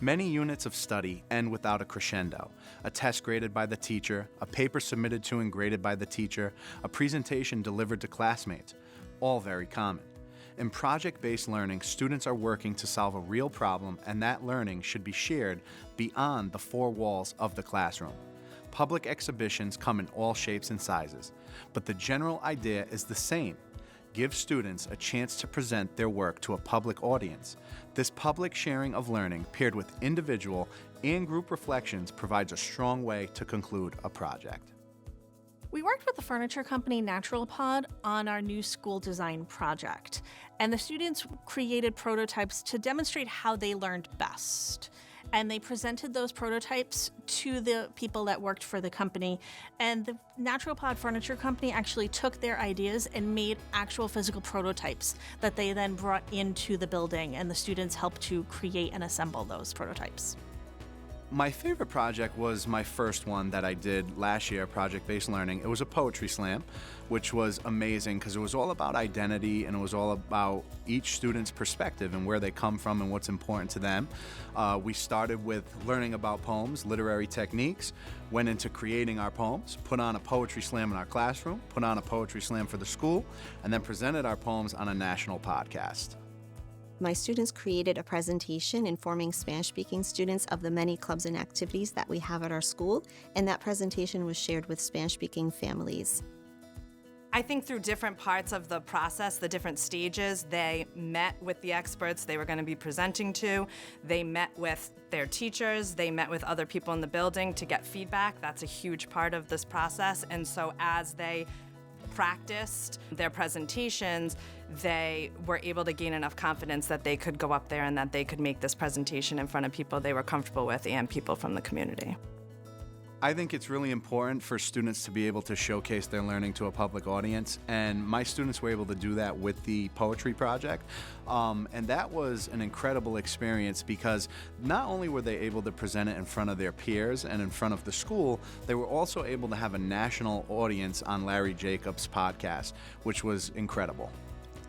Many units of study end without a crescendo, a test graded by the teacher, a paper submitted to and graded by the teacher, a presentation delivered to classmates, all very common. In project-based learning, students are working to solve a real problem, and that learning should be shared beyond the four walls of the classroom. Public exhibitions come in all shapes and sizes, but the general idea is the same. Give students a chance to present their work to a public audience. This public sharing of learning, paired with individual and group reflections, provides a strong way to conclude a project. We worked with the furniture company Natural Pod on our new school design project, and the students created prototypes to demonstrate how they learned best. And they presented those prototypes to the people that worked for the company. And the Natural Pod Furniture Company actually took their ideas and made actual physical prototypes that they then brought into the building, and the students helped to create and assemble those prototypes. My favorite project was my first one that I did last year, project-based learning. It was a poetry slam, which was amazing because it was all about identity and it was all about each student's perspective and where they come from and what's important to them. We started with learning about poems, literary techniques, went into creating our poems, put on a poetry slam in our classroom, put on a poetry slam for the school, and then presented our poems on a national podcast. My students created a presentation informing Spanish-speaking students of the many clubs and activities that we have at our school, and that presentation was shared with Spanish-speaking families. I think through different parts of the process, the different stages, they met with the experts they were going to be presenting to. They met with their teachers. They met with other people in the building to get feedback. That's a huge part of this process. And so as they practiced their presentations, they were able to gain enough confidence that they could go up there and that they could make this presentation in front of people they were comfortable with and people from the community. I think it's really important for students to be able to showcase their learning to a public audience, and my students were able to do that with the poetry project. And that was an incredible experience because not only were they able to present it in front of their peers and in front of the school, they were also able to have a national audience on Larry Jacobs' podcast, which was incredible.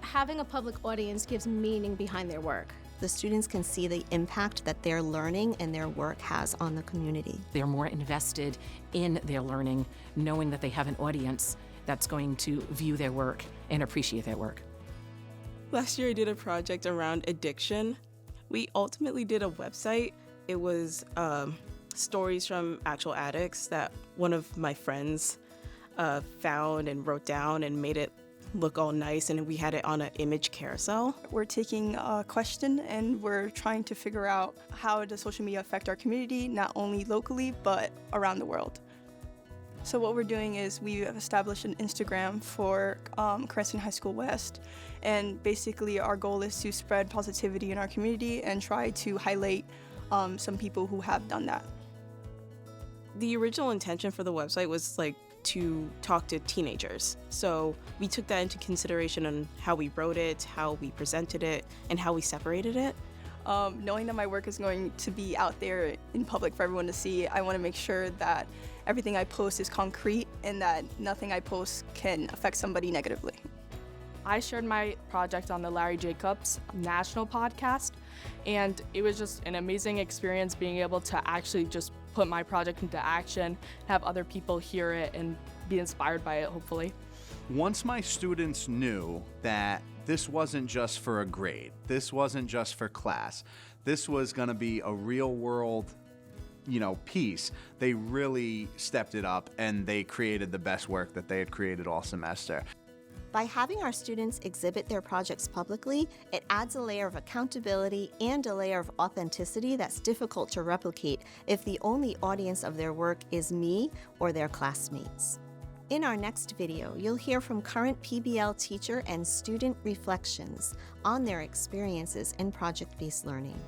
Having a public audience gives meaning behind their work. The students can see the impact that their learning and their work has on the community. They're more invested in their learning, knowing that they have an audience that's going to view their work and appreciate their work. Last year I did a project around addiction. We ultimately did a website. It was stories from actual addicts that one of my friends found and wrote down and made it look all nice, and we had it on an image carousel. We're taking a question and we're trying to figure out how does social media affect our community, not only locally, but around the world. So what we're doing is we have established an Instagram for Cranston High School West, and basically our goal is to spread positivity in our community and try to highlight some people who have done that. The original intention for the website was to talk to teenagers. So we took that into consideration on how we wrote it, how we presented it, and how we separated it. Knowing that my work is going to be out there in public for everyone to see, I want to make sure that everything I post is concrete and that nothing I post can affect somebody negatively. I shared my project on the Larry Jacobs national podcast, and it was just an amazing experience being able to actually just put my project into action, have other people hear it and be inspired by it, hopefully. Once my students knew that this wasn't just for a grade, this wasn't just for class, this was going to be a real world piece, they really stepped it up and they created the best work that they had created all semester. By having our students exhibit their projects publicly, it adds a layer of accountability and a layer of authenticity that's difficult to replicate if the only audience of their work is me or their classmates. In our next video, you'll hear from current PBL teacher and student reflections on their experiences in project-based learning.